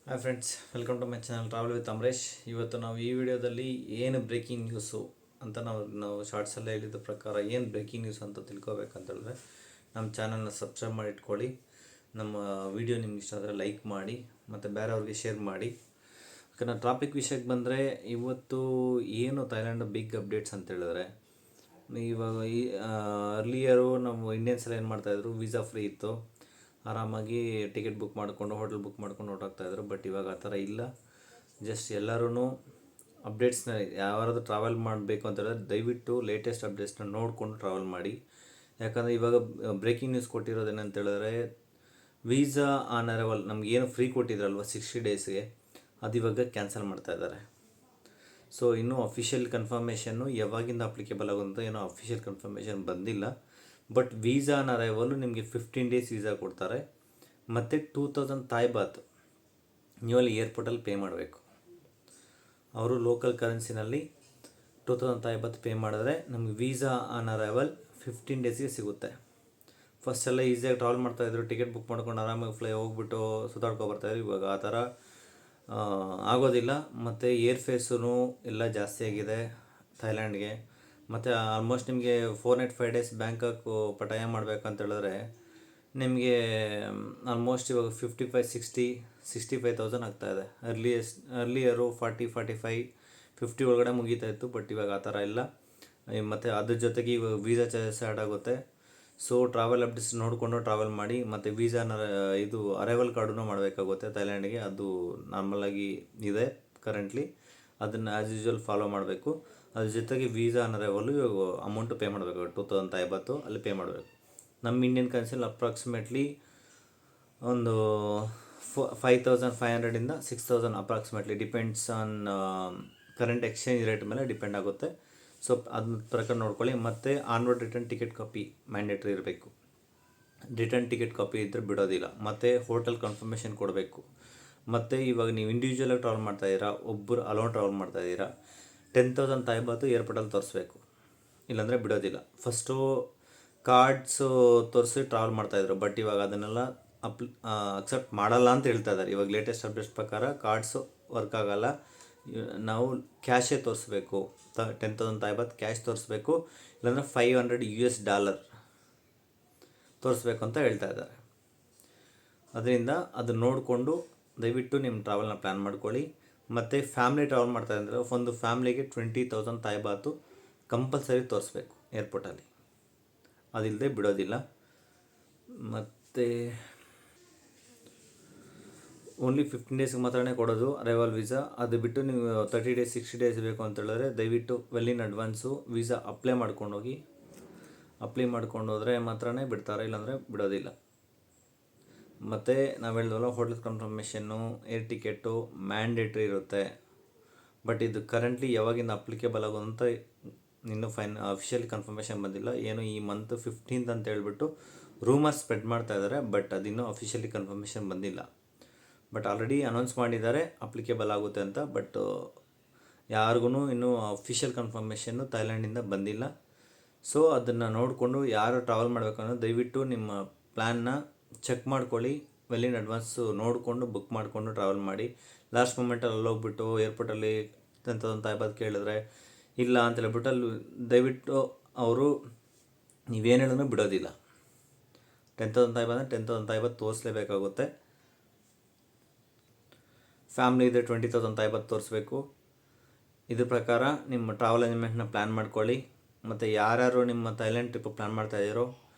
Hi friends, welcome to my channel travel with Amaresh. ಇವತ್ತು ನಾವು ಈ ವಿಡಿಯೋದಲ್ಲಿ ಏನು ಬ್ರೇಕಿಂಗ್ ನ್ಯೂಸು ಅಂತ ನಾವು ಶಾರ್ಟ್ಸಲ್ಲೇ ಹೇಳಿದ ಪ್ರಕಾರ ಏನು ಬ್ರೇಕಿಂಗ್ ನ್ಯೂಸ್ ಅಂತ ತಿಳ್ಕೊಬೇಕಂತ ಹೇಳಿದ್ರೆ ನಮ್ಮ ಚಾನಲ್ನ ಸಬ್ಸ್ಕ್ರೈಬ್ ಮಾಡಿ ಇಟ್ಕೊಳ್ಳಿ. ನಮ್ಮ ವಿಡಿಯೋ ನಿಮ್ಗೆ ಇಷ್ಟ ಆದರೆ ಲೈಕ್ ಮಾಡಿ ಮತ್ತು ಬೇರೆಯವ್ರಿಗೆ ಶೇರ್ ಮಾಡಿ. ಓಕೆ, ನಾನು ಟಾಪಿಕ್ ವಿಷಯಕ್ಕೆ ಬಂದರೆ ಇವತ್ತು ಏನು ಥೈಲ್ಯಾಂಡ್ ಬಿಗ್ ಅಪ್ಡೇಟ್ಸ್ ಅಂತ ಹೇಳಿದ್ರೆ, ಇವಾಗ ಅರ್ಲಿಯರು ನಮ್ಮ ಇಂಡಿಯನ್ಸ್ ಎಲ್ಲ ಏನು ಮಾಡ್ತಾಯಿದ್ರು, ವೀಸಾ ಫ್ರೀ ಇತ್ತು, ಆರಾಮಾಗಿ ಟಿಕೆಟ್ ಬುಕ್ ಮಾಡಿಕೊಂಡು ಹೋಟೆಲ್ ಬುಕ್ ಮಾಡ್ಕೊಂಡು ಹೊರಟಾಗ್ತಾಯಿದ್ರು. ಬಟ್ ಇವಾಗ ಆ ಥರ ಇಲ್ಲ. ಜಸ್ಟ್ ಎಲ್ಲರೂ ಅಪ್ಡೇಟ್ಸ್ನ ಯಾರಾದರೂ ಟ್ರಾವೆಲ್ ಮಾಡಬೇಕು ಅಂತ ಹೇಳಿದ್ರೆ ದಯವಿಟ್ಟು ಲೇಟೆಸ್ಟ್ ಅಪ್ಡೇಟ್ಸ್ನ ನೋಡಿಕೊಂಡು ಟ್ರಾವೆಲ್ ಮಾಡಿ. ಯಾಕಂದರೆ ಇವಾಗ ಬ್ರೇಕಿಂಗ್ ನ್ಯೂಸ್ ಕೊಟ್ಟಿರೋದೇನಂತ ಹೇಳಿದ್ರೆ, ವೀಸಾ ಆನ್ ಅರೈವಲ್ ನಮ್ಗೆ ಏನು ಫ್ರೀ ಕೊಟ್ಟಿದ್ರಲ್ವ 60 ಡೇಸ್ಗೆ, ಅದು ಇವಾಗ ಕ್ಯಾನ್ಸಲ್ ಮಾಡ್ತಾಯಿದ್ದಾರೆ. ಸೊ ಇನ್ನೂ ಅಫಿಷಿಯಲ್ ಕನ್ಫರ್ಮೇಷನ್ನು ಯಾವಾಗಿಂದ ಅಪ್ಲಿಕೇಬಲ್ ಆಗುವಂಥ ಏನೋ ಅಫಿಷಿಯಲ್ ಕನ್ಫರ್ಮೇಷನ್ ಬಂದಿಲ್ಲ. ಬಟ್ ವೀಸಾ ಆನ್ ಅರೈವಲು ನಿಮಗೆ 15 ಡೇಸ್ ವೀಸಾ ಕೊಡ್ತಾರೆ. ಮತ್ತು 2000 ಥಾಯ್ ಬಾತ್ ನೀವು ಅಲ್ಲಿ ಏರ್ಪೋರ್ಟಲ್ಲಿ ಪೇ ಮಾಡಬೇಕು. ಅವರು ಲೋಕಲ್ ಕರೆನ್ಸಿನಲ್ಲಿ 2000 ಥಾಯ್ ಬಾತ್ ಪೇ ಮಾಡಿದ್ರೆ ನಮಗೆ ವೀಸಾ ಆನ್ ಅರೈವಲ್ 15 ಡೇಸ್ಗೆ ಸಿಗುತ್ತೆ. ಫಸ್ಟ್ ಎಲ್ಲ ಈಸಿಯಾಗಿ ಟ್ರಾವೆಲ್ ಮಾಡ್ತಾಯಿದ್ರು, ಟಿಕೆಟ್ ಬುಕ್ ಮಾಡ್ಕೊಂಡು ಆರಾಮಾಗಿ ಹೋಗ್ಬಿಟ್ಟು ಸುತ್ತಾಡ್ಕೊಬರ್ತಾಯಿದ್ರು. ಇವಾಗ ಆ ಥರ ಆಗೋದಿಲ್ಲ. ಮತ್ತು ಏರ್ ಫೇಸೂ ಎಲ್ಲ ಜಾಸ್ತಿ ಆಗಿದೆ ಥೈಲ್ಯಾಂಡ್ಗೆ. ಮತ್ತು ಆಲ್ಮೋಸ್ಟ್ ನಿಮಗೆ 4 ನೈಟ್ 5 ಡೇಸ್ ಬ್ಯಾಂಕಾಕ್ ಪಟಾಯ ಮಾಡಬೇಕಂತ ಹೇಳಿದ್ರೆ ನಿಮಗೆ ಆಲ್ಮೋಸ್ಟ್ ಇವಾಗ 65,000-65,000 ಆಗ್ತಾಯಿದೆ. ಅರ್ಲಿಯರು 40-45-50 ಒಳಗಡೆ ಮುಗೀತಾ ಇತ್ತು. ಬಟ್ ಇವಾಗ ಆ ಥರ ಇಲ್ಲ. ಮತ್ತು ಅದ್ರ ಜೊತೆಗೆ ಇವಾಗ ವೀಸಾ ಚಾರ್ಜಸ್ ಆ್ಯಡ್ ಆಗುತ್ತೆ. ಸೊ ಟ್ರಾವೆಲ್ ಅಪ್ಡೇಟ್ಸ್ ನೋಡಿಕೊಂಡು ಟ್ರಾವೆಲ್ ಮಾಡಿ. ಮತ್ತು ವೀಸಾನ ಇದು ಅರೈವಲ್ ಕಾರ್ಡನ್ನು ಮಾಡಬೇಕಾಗುತ್ತೆ ಥೈಲ್ಯಾಂಡ್ಗೆ. ಅದು ನಾರ್ಮಲಾಗಿ ಇದೆ ಕರೆಂಟ್ಲಿ. ಅದನ್ನು ಆ್ಯಸ್ ಯೂಶ್ವಲ್ ಫಾಲೋ ಮಾಡಬೇಕು. ಅದ್ರ ಜೊತೆಗೆ ವೀಸಾ ಆನ್ ಅರೈವಲ್ಲು ಇವಾಗ ಅಮೌಂಟು ಪೇ ಮಾಡಬೇಕು. 2050 ಅಲ್ಲಿ ಪೇ ಮಾಡಬೇಕು. ನಮ್ಮ ಇಂಡಿಯನ್ ಕರೆನ್ಸಿಯಲ್ಲಿ ಅಪ್ರಾಕ್ಸಿಮೇಟ್ಲಿ ಒಂದು 5,500 6,000 approximately, depends on current exchange rate ಮೇಲೆ ಡಿಪೆಂಡ್ ಆಗುತ್ತೆ. ಸೊ ಅದನ್ನ ಪ್ರಕಾರ ನೋಡ್ಕೊಳ್ಳಿ. ಮತ್ತು onward return ticket copy mandatory ಇರಬೇಕು. ರಿಟರ್ನ್ ಟಿಕೆಟ್ ಕಾಪಿ ಇದ್ದರೆ ಬಿಡೋದಿಲ್ಲ. ಮತ್ತು ಹೋಟೆಲ್ ಕನ್ಫರ್ಮೇಷನ್ ಕೊಡಬೇಕು. ಮತ್ತು ಇವಾಗ ನೀವು ಇಂಡಿವಿಜುವಲಾಗಿ ಟ್ರಾವೆಲ್ ಮಾಡ್ತಾಯಿದ್ದೀರಾ, ಒಬ್ಬರು ಅಲೋನ್ ಟ್ರಾವೆಲ್ ಮಾಡ್ತಾಯಿದ್ದೀರಾ, 10,000 ಥಾಯ್ ಬಾತು ಏರ್ಪೋರ್ಟಲ್ಲಿ ತೋರಿಸ್ಬೇಕು, ಇಲ್ಲಾಂದರೆ ಬಿಡೋದಿಲ್ಲ. ಫಸ್ಟು ಕಾರ್ಡ್ಸು ತೋರಿಸಿ ಟ್ರಾವೆಲ್ ಮಾಡ್ತಾಯಿದ್ರು. ಬಟ್ ಇವಾಗ ಅದನ್ನೆಲ್ಲ ಅಕ್ಸೆಪ್ಟ್ ಮಾಡಲ್ಲ ಅಂತ ಹೇಳ್ತಾ ಇದ್ದಾರೆ. ಇವಾಗ ಲೇಟೆಸ್ಟ್ ಅಪ್ಡೇಟ್ಸ್ ಪ್ರಕಾರ ಕಾರ್ಡ್ಸು ವರ್ಕ್ ಆಗೋಲ್ಲ. ನಾವು ಕ್ಯಾಶೇ ತೋರಿಸ್ಬೇಕು. 10,000 ಥಾಯ್ ಬಾತ್ ಕ್ಯಾಶ್ ತೋರಿಸ್ಬೇಕು, ಇಲ್ಲಾಂದರೆ $500 ತೋರಿಸ್ಬೇಕು ಅಂತ ಹೇಳ್ತಾ ಇದ್ದಾರೆ. ಅದರಿಂದ ಅದು ನೋಡಿಕೊಂಡು ದಯವಿಟ್ಟು ನಿಮ್ಮ ಟ್ರಾವೆಲ್ನ ಪ್ಲ್ಯಾನ್ ಮಾಡ್ಕೊಳ್ಳಿ. ಮತ್ತು ಫ್ಯಾಮ್ಲಿ ಟ್ರಾವೆಲ್ ಮಾಡ್ತಾ ಇದ್ದರೆ ಒಂದು ಫ್ಯಾಮ್ಲಿಗೆ 20,000 ಥಾಯ್ ಬಾತು ಕಂಪಲ್ಸರಿ ತೋರಿಸ್ಬೇಕು ಏರ್ಪೋರ್ಟಲ್ಲಿ, ಅದಿಲ್ಲದೆ ಬಿಡೋದಿಲ್ಲ. ಮತ್ತು ಓನ್ಲಿ 15 ಡೇಸ್ಗೆ ಮಾತ್ರನೇ ಕೊಡೋದು ಅರೈವಲ್ ವೀಸಾ. ಅದು ಬಿಟ್ಟು ನೀವು 30 ಡೇಸ್ 60 ಡೇಸ್ ಬೇಕು ಅಂತ ಹೇಳಿದ್ರೆ ದಯವಿಟ್ಟು well in advance visa apply ಮಾಡ್ಕೊಂಡೋಗಿ. ಅಪ್ಲೈ ಮಾಡ್ಕೊಂಡು ಹೋದರೆ ಮಾತ್ರನೇ ಬಿಡ್ತಾರೆ, ಇಲ್ಲಾಂದರೆ ಬಿಡೋದಿಲ್ಲ. ಮತ್ತು ನಾವು ಹೇಳಿದ್ವಲ್ಲ, hotel confirmation, air ticket mandatory ಇರುತ್ತೆ. ಬಟ್ ಇದು ಕರೆಂಟ್ಲಿ ಯಾವಾಗಿಂದ ಅಪ್ಲಿಕೇಬಲ್ ಆಗೋದಂತ ಇನ್ನೂ ಅಫಿಷಿಯಲ್ ಕನ್ಫರ್ಮೇಷನ್ ಬಂದಿಲ್ಲ. ಏನು ಈ ಮಂತ್ 15th ಅಂತ ಹೇಳ್ಬಿಟ್ಟು ರೂಮರ್ಸ್ ಸ್ಪ್ರೆಡ್ ಮಾಡ್ತಾ ಇದ್ದಾರೆ. ಬಟ್ ಅದಿನ್ನೂ ಅಫಿಷಿಯಲಿ ಕನ್ಫರ್ಮೇಷನ್ ಬಂದಿಲ್ಲ. ಬಟ್ ಆಲ್ರೆಡಿ ಅನೌನ್ಸ್ ಮಾಡಿದ್ದಾರೆ ಅಪ್ಲಿಕೇಬಲ್ ಆಗುತ್ತೆ ಅಂತ. ಬಟ್ ಯಾರಿಗೂ ಇನ್ನೂ ಅಫಿಷಿಯಲ್ ಕನ್ಫರ್ಮೇಷನ್ನು ಥೈಲ್ಯಾಂಡಿಂದ ಬಂದಿಲ್ಲ. ಸೊ ಅದನ್ನು ನೋಡಿಕೊಂಡು ಯಾರು ಟ್ರಾವೆಲ್ ಮಾಡಬೇಕು ಅನ್ನೋದು ದಯವಿಟ್ಟು ನಿಮ್ಮ ಪ್ಲ್ಯಾನ್ನ ಚೆಕ್ ಮಾಡ್ಕೊಳ್ಳಿ. ವೆಲ್ ಇನ್ ಅಡ್ವಾನ್ಸು ನೋಡಿಕೊಂಡು ಬುಕ್ ಮಾಡಿಕೊಂಡು ಟ್ರಾವೆಲ್ ಮಾಡಿ. ಲಾಸ್ಟ್ ಮೂಮೆಂಟಲ್ಲಿ ಅಲ್ಲೋಗ್ಬಿಟ್ಟು ಏರ್ಪೋರ್ಟಲ್ಲಿ 10,000 ಥಾಯ್ ಬಾತ್ ಕೇಳಿದ್ರೆ ಇಲ್ಲ ಅಂತ ಹೇಳ್ಬಿಟ್ಟು ಅಲ್ಲಿ ದಯವಿಟ್ಟು ಅವರು ನೀವೇನು ಹೇಳಿದ್ರು ಬಿಡೋದಿಲ್ಲ. 10,000 ಥಾಯ್ ಬಾತ್ 10,000 ಥಾಯ್ ಬಾತ್ ತೋರಿಸ್ಲೇಬೇಕಾಗುತ್ತೆ. ಫ್ಯಾಮ್ಲಿ ಇದ್ದರೆ 20,000 ಥಾಯ್ ಬಾತ್ ತೋರಿಸ್ಬೇಕು. ಇದ್ರ ಪ್ರಕಾರ ನಿಮ್ಮ ಟ್ರಾವೆಲ್ ಅರೇಂಜ್ಮೆಂಟ್ನ ಪ್ಲ್ಯಾನ್ ಮಾಡ್ಕೊಳ್ಳಿ. ಮತ್ತು ಯಾರ್ಯಾರು ನಿಮ್ಮ ಥೈಲ್ಯಾಂಡ್ ಟ್ರಿಪ್ ಪ್ಲ್ಯಾನ್ ಮಾಡ್ತಾಯಿದ್ದೀರೋ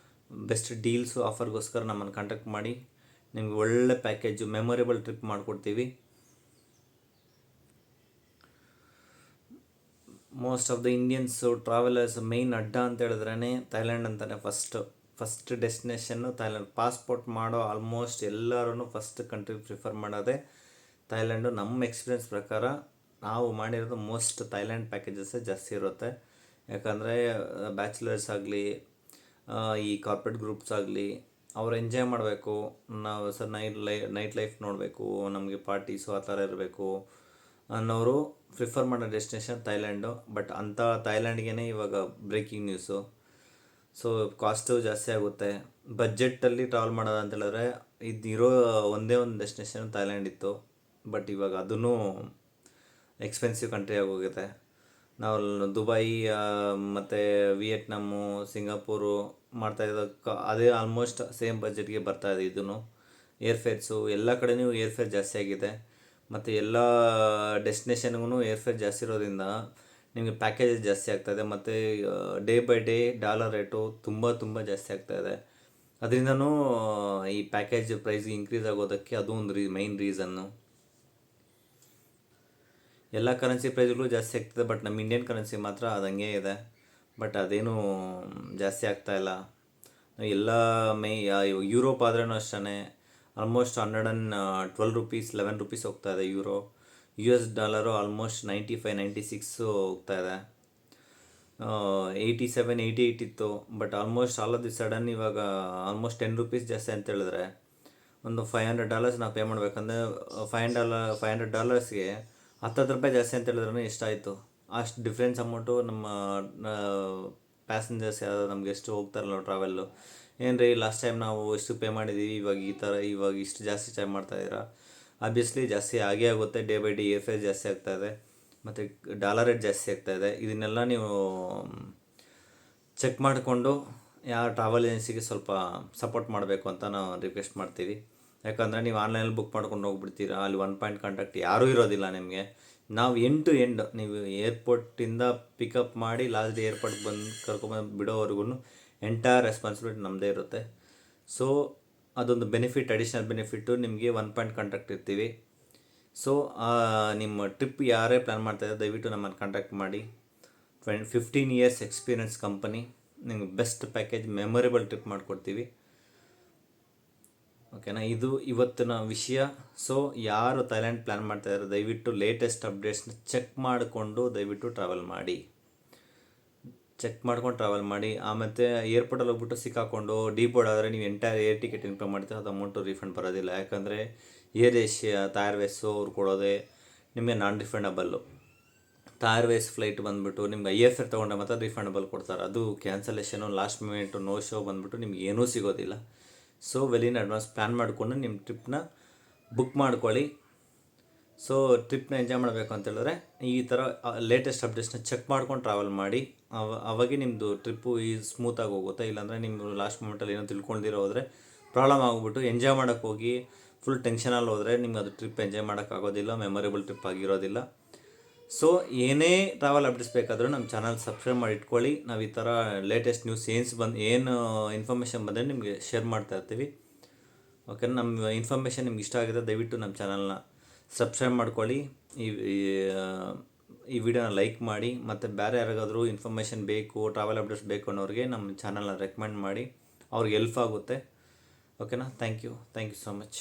ಬೆಸ್ಟ್ ಡೀಲ್ಸು ಆಫರ್ಗೋಸ್ಕರ ನಮ್ಮನ್ನು ಕಾಂಟ್ಯಾಕ್ಟ್ ಮಾಡಿ. ನಿಮ್ಗೆ ಒಳ್ಳೆ ಪ್ಯಾಕೇಜು ಮೆಮೊರೇಬಲ್ ಟ್ರಿಪ್ ಮಾಡಿಕೊಡ್ತೀವಿ. Most of the Indians travellers main ಅಡ್ಡ ಅಂತ ಹೇಳಿದ್ರೇ ಥೈಲ್ಯಾಂಡ್ ಅಂತಲೇ. First destination Thailand. ಪಾಸ್ಪೋರ್ಟ್ ಮಾಡೋ ಆಲ್ಮೋಸ್ಟ್ ಎಲ್ಲರೂ ಫಸ್ಟ್ ಕಂಟ್ರಿ ಪ್ರಿಫರ್ ಮಾಡೋದೇ ಥೈಲ್ಯಾಂಡು. ನಮ್ಮ ಎಕ್ಸ್ಪೀರಿಯನ್ಸ್ ಪ್ರಕಾರ ನಾವು ಮಾಡಿರೋದು ಮೋಸ್ಟ್ ಥೈಲ್ಯಾಂಡ್ ಪ್ಯಾಕೇಜಸ್ಸೇ ಜಾಸ್ತಿ ಇರುತ್ತೆ. ಯಾಕಂದರೆ ಬ್ಯಾಚುಲರ್ಸ್ ಆಗಲಿ, ಈ ಕಾರ್ಪೊರೇಟ್ ಗ್ರೂಪ್ಸ್ ಆಗಲಿ, ಅವ್ರು ಎಂಜಾಯ್ ಮಾಡಬೇಕು. ನಾವು ನೈಟ್ ಲೈಫ್ ನೋಡಬೇಕು, ನಮಗೆ ಪಾರ್ಟೀಸು ಆ ಥರ ಇರಬೇಕು ಅನ್ನೋರು ಪ್ರಿಫರ್ ಮಾಡೋ ಡೆಸ್ಟಿನೇಷನ್ ಥೈಲ್ಯಾಂಡು. ಬಟ್ ಅಂಥ ಥೈಲ್ಯಾಂಡ್ಗೆ ಇವಾಗ ಬ್ರೇಕಿಂಗ್ ನ್ಯೂಸು. ಸೊ ಕಾಸ್ಟು ಜಾಸ್ತಿ ಆಗುತ್ತೆ. ಬಜೆಟಲ್ಲಿ ಟ್ರಾವೆಲ್ ಮಾಡೋದು ಅಂತ ಹೇಳಿದ್ರೆ ಇದಿರೋ ಒಂದೇ ಒಂದು ಡೆಸ್ಟಿನೇಷನ್ ಥೈಲ್ಯಾಂಡ್ ಇತ್ತು. ಬಟ್ ಇವಾಗ ಅದೂ ಎಕ್ಸ್ಪೆನ್ಸಿವ್ ಕಂಟ್ರಿ ಆಗೋಗಿದೆ. ನಾವು ದುಬೈ ಮತ್ತು ವಿಯೆಟ್ನಾಮು, ಸಿಂಗಾಪುರು ಮಾಡ್ತಾಯಿದ್ದಕ್ಕೆ ಅದೇ ಆಲ್ಮೋಸ್ಟ್ ಸೇಮ್ ಬಜೆಟ್ಗೆ ಬರ್ತಾಯಿದೆ. ಇದೂ ಏರ್ಫೇರ್ಸು ಎಲ್ಲ ಕಡೆಯೂ ಏರ್ಫೇರ್ ಜಾಸ್ತಿ ಆಗಿದೆ. ಮತ್ತು ಎಲ್ಲ ಡೆಸ್ಟಿನೇಷನ್ಗೂ ಏರ್ಫೇರ್ ಜಾಸ್ತಿ ಇರೋದ್ರಿಂದ ನಿಮಗೆ ಪ್ಯಾಕೇಜಸ್ ಜಾಸ್ತಿ ಆಗ್ತಾಯಿದೆ. ಮತ್ತು day by day dollar rate ತುಂಬ ಜಾಸ್ತಿ ಆಗ್ತಾಯಿದೆ. ಅದರಿಂದನೂ ಈ ಪ್ಯಾಕೇಜ್ ಪ್ರೈಸ್ ಇನ್ಕ್ರೀಸ್ ಆಗೋದಕ್ಕೆ ಅದು ಒಂದು ಮೈನ್ ರೀಸನ್ನು. ಎಲ್ಲ ಕರೆನ್ಸಿ ಪ್ರೈಸ್ಗಳು ಜಾಸ್ತಿ ಆಗ್ತದೆ, ಬಟ್ ನಮ್ಮ ಇಂಡಿಯನ್ ಕರೆನ್ಸಿ ಮಾತ್ರ ಅದು ಹಂಗೆ ಇದೆ. ಬಟ್ ಅದೇನೂ ಜಾಸ್ತಿ ಆಗ್ತಾಯಿಲ್ಲ. ಎಲ್ಲ ಯುರೋಪ್ ಆದ್ರೂ ಅಷ್ಟೇ ಆಲ್ಮೋಸ್ಟ್ 112 ರುಪೀಸ್ 11 ರುಪೀಸ್ ಹೋಗ್ತಾಯಿದೆ ಯೂರೋ. US ಡಾಲರು ಆಲ್ಮೋಸ್ಟ್ 95 96 ಹೋಗ್ತಾಯಿದೆ. 87 88 ಇತ್ತು. But almost all of the sudden ಇವಾಗ ಆಲ್ಮೋಸ್ಟ್ 10 ರುಪೀಸ್ ಜಾಸ್ತಿ ಅಂತ ಹೇಳಿದ್ರೆ ಒಂದು $500 ನಾವು ಪೇ ಮಾಡಬೇಕಂದ್ರೆ $500ಗೆ $10 ಜಾಸ್ತಿ ಅಂತ ಹೇಳಿದ್ರೆ ಎಷ್ಟಾಯಿತು? ಅಷ್ಟು ಡಿಫ್ರೆನ್ಸ್ ಅಮೌಂಟು ನಮ್ಮ ಪ್ಯಾಸೆಂಜರ್ಸ್ ಯಾರು ನಮ್ಗೆ ಎಷ್ಟು ಹೋಗ್ತಾರಲ್ಲ ಟ್ರಾವೆಲ್ಲು, ಏನು ರೀ ಲಾಸ್ಟ್ ಟೈಮ್ ನಾವು ಇಷ್ಟು ಪೇ ಮಾಡಿದ್ದೀವಿ, ಇವಾಗ ಇಷ್ಟು ಜಾಸ್ತಿ ಚಾರ್ಜ್ ಮಾಡ್ತಾಯಿದ್ದೀರಾ? ಆಬ್ವಿಯಸ್ಲಿ ಜಾಸ್ತಿ ಆಗೇ ಆಗುತ್ತೆ. ಡೇ ಬೈ ಡೇ ಏರ್ಫೇರ್ ಜಾಸ್ತಿ ಆಗ್ತಾಯಿದೆ ಮತ್ತು ಡಾಲರ್ ರೇಟ್ ಜಾಸ್ತಿ ಆಗ್ತಾಯಿದೆ. ಇದನ್ನೆಲ್ಲ ನೀವು ಚೆಕ್ ಮಾಡಿಕೊಂಡು ಯಾವ ಟ್ರಾವೆಲ್ ಏಜೆನ್ಸಿಗೆ ಸ್ವಲ್ಪ ಸಪೋರ್ಟ್ ಮಾಡಬೇಕು ಅಂತ ನಾವು ರಿಕ್ವೆಸ್ಟ್ ಮಾಡ್ತೀವಿ. ಯಾಕಂದರೆ ನೀವು ಆನ್ಲೈನಲ್ಲಿ ಬುಕ್ ಮಾಡ್ಕೊಂಡು ಹೋಗ್ಬಿಡ್ತೀರಾ, ಅಲ್ಲಿ 1 ಪಾಯಿಂಟ್ ಕಾಂಟ್ಯಾಕ್ಟ್ ಯಾರೂ ಇರೋದಿಲ್ಲ ನಿಮಗೆ. ನಾವು ಎಂಡ್ ಟು ಎಂಡ್ ನೀವು ಏರ್ಪೋರ್ಟಿಂದ ಪಿಕಪ್ ಮಾಡಿ ಲಾಸ್ಟ್ ಡೇ ಏರ್ಪೋರ್ಟ್ಗೆ ಬಂದು ಕರ್ಕೊಂಬಂದು ಬಿಡೋವರೆಗೂ ಎಂಟೈರ್ ರೆಸ್ಪಾನ್ಸಿಬಿಲಿಟಿ ನಮ್ಮದೇ ಇರುತ್ತೆ. ಸೊ ಅದೊಂದು ಬೆನಿಫಿಟ್, ಅಡಿಷ್ನಲ್ ಬೆನಿಫಿಟ್ಟು. ನಿಮಗೆ 1 ಪಾಯಿಂಟ್ ಕಾಂಟ್ಯಾಕ್ಟ್ ಇರ್ತೀವಿ. ಸೊ ನಿಮ್ಮ ಟ್ರಿಪ್ ಯಾರೇ ಪ್ಲ್ಯಾನ್ ಮಾಡ್ತಾಯಿದ್ದಾರೆ ದಯವಿಟ್ಟು ನಮ್ಮನ್ನು ಕಾಂಟ್ಯಾಕ್ಟ್ ಮಾಡಿ. 15 years ಎಕ್ಸ್ಪೀರಿಯನ್ಸ್ ಕಂಪನಿ, ನಿಮಗೆ ಬೆಸ್ಟ್ ಪ್ಯಾಕೇಜ್, ಮೆಮೊರೇಬಲ್ ಟ್ರಿಪ್ ಮಾಡಿಕೊಡ್ತೀವಿ. ಓಕೆನಾ? ಇದು ಇವತ್ತಿನ ವಿಷಯ. ಸೊ ಯಾರು ಥೈಲ್ಯಾಂಡ್ ಪ್ಲ್ಯಾನ್ ಮಾಡ್ತಾಯಿದ್ದಾರೆ ದಯವಿಟ್ಟು ಲೇಟೆಸ್ಟ್ ಅಪ್ಡೇಟ್ಸ್ನ ಚೆಕ್ ಮಾಡಿಕೊಂಡು ದಯವಿಟ್ಟು ಟ್ರಾವೆಲ್ ಮಾಡಿ. ಮತ್ತು ಏರ್ಪೋರ್ಟಲ್ಲಿ ಹೋಗ್ಬಿಟ್ಟು ಸಿಕ್ಕಾಕೊಂಡು ಡಿಪೋರ್ಟ್ ಆದರೆ ನೀವು ಎಂಟೈರ್ ಏರ್ ಟಿಕೆಟ್ ಏನು ಪೇ ಮಾಡ್ತೀರ ಅದು ಅಮೌಂಟು ರೀಫಂಡ್ ಬರೋದಿಲ್ಲ. ಯಾಕಂದರೆ ಏರ್ ಏಷ್ಯಾ, ಥಾಯ್ ಏರ್ವೇಸು ಅವ್ರು ಕೊಡೋದೇ ನಿಮಗೆ ನಾನ್ ರಿಫಂಡಬಲ್ಲು. ಥಾಯ್ ಏರ್ವೇಸ್ ಫ್ಲೈಟ್ ಬಂದುಬಿಟ್ಟು ನಿಮ್ಗೆ IFR ತೊಗೊಂಡ್ರೆ ಮಾತ್ರ ರಿಫಂಡಬಲ್ ಕೊಡ್ತಾರೆ. ಅದು ಕ್ಯಾನ್ಸಲೇಷನು, ಲಾಸ್ಟ್ ಮೂಮೆಂಟು, ನೋ ಶೋ ಬಂದುಬಿಟ್ಟು ನಿಮ್ಗೆ ಏನೂ ಸಿಗೋದಿಲ್ಲ. So well in advance plan ಮಾಡಿಕೊಂಡು ನಿಮ್ಮ ಟ್ರಿಪ್ನ ಬುಕ್ ಮಾಡ್ಕೊಳ್ಳಿ. ಸೊ ಟ್ರಿಪ್ನ ಎಂಜಾಯ್ ಮಾಡಬೇಕು ಅಂತ ಹೇಳಿದ್ರೆ ಈ ಥರ ಲೇಟೆಸ್ಟ್ ಅಪ್ಡೇಟ್ಸ್ನ ಚೆಕ್ ಮಾಡ್ಕೊಂಡು ಟ್ರಾವೆಲ್ ಮಾಡಿ. ಅವಾಗೆ ನಿಮ್ಮದು ಟ್ರಿಪ್ಪು ಸ್ಮೂತಾಗಿ ಹೋಗುತ್ತೆ. ಇಲ್ಲಾಂದರೆ ನಿಮ್ಮ ಲಾಸ್ಟ್ ಮೂಮೆಂಟಲ್ಲಿ ಏನೋ ತಿಳ್ಕೊಂಡಿರೋ ಹೋದರೆ ಪ್ರಾಬ್ಲಮ್ ಆಗಿಬಿಟ್ಟು ಎಂಜಾಯ್ ಮಾಡೋಕ್ಕೆ ಹೋಗಿ ಫುಲ್ ಟೆನ್ಷನಲ್ಲಿ ಹೋದರೆ ನಿಮ್ಗೆ ಅದು ಟ್ರಿಪ್ ಎಂಜಾಯ್ ಮಾಡೋಕ್ಕಾಗೋದಿಲ್ಲ, ಮೆಮೊರೇಬಲ್ ಟ್ರಿಪ್ ಆಗಿರೋದಿಲ್ಲ. ಸೊ ಏನೇ ಟ್ರಾವೆಲ್ ಅಪ್ಡೇಟ್ಸ್ ಬೇಕಾದರೂ ನಮ್ಮ ಚಾನಲ್ ಸಬ್ಸ್ಕ್ರೈಬ್ ಮಾಡಿ ಇಟ್ಕೊಳ್ಳಿ. ನಾವು ಈ ಥರ ಲೇಟೆಸ್ಟ್ ನ್ಯೂಸ್ ಏನು ಇನ್ಫಾರ್ಮೇಷನ್ ಬಂದರೆ ನಿಮಗೆ ಶೇರ್ ಮಾಡ್ತಾ ಇರ್ತೀವಿ. ಓಕೆ, ನಮ್ಮ ಇನ್ಫಾರ್ಮೇಷನ್ ನಿಮ್ಗೆ ಇಷ್ಟ ಆಗಿದೆ ದಯವಿಟ್ಟು ನಮ್ಮ ಚಾನಲ್ನ ಸಬ್ಸ್ಕ್ರೈಬ್ ಮಾಡ್ಕೊಳ್ಳಿ. ಈ ವಿಡಿಯೋನ ಲೈಕ್ ಮಾಡಿ. ಮತ್ತು ಬೇರೆ ಯಾರಿಗಾದರೂ ಇನ್ಫಾರ್ಮೇಷನ್ ಬೇಕು, ಟ್ರಾವೆಲ್ ಅಪ್ಡೇಟ್ಸ್ ಬೇಕು ಅನ್ನೋರಿಗೆ ನಮ್ಮ ಚಾನಲ್ನ ರೆಕಮೆಂಡ್ ಮಾಡಿ, ಅವ್ರಿಗೆ ಹೆಲ್ಪ್ ಆಗುತ್ತೆ. ಓಕೆನಾ? Thank you so much.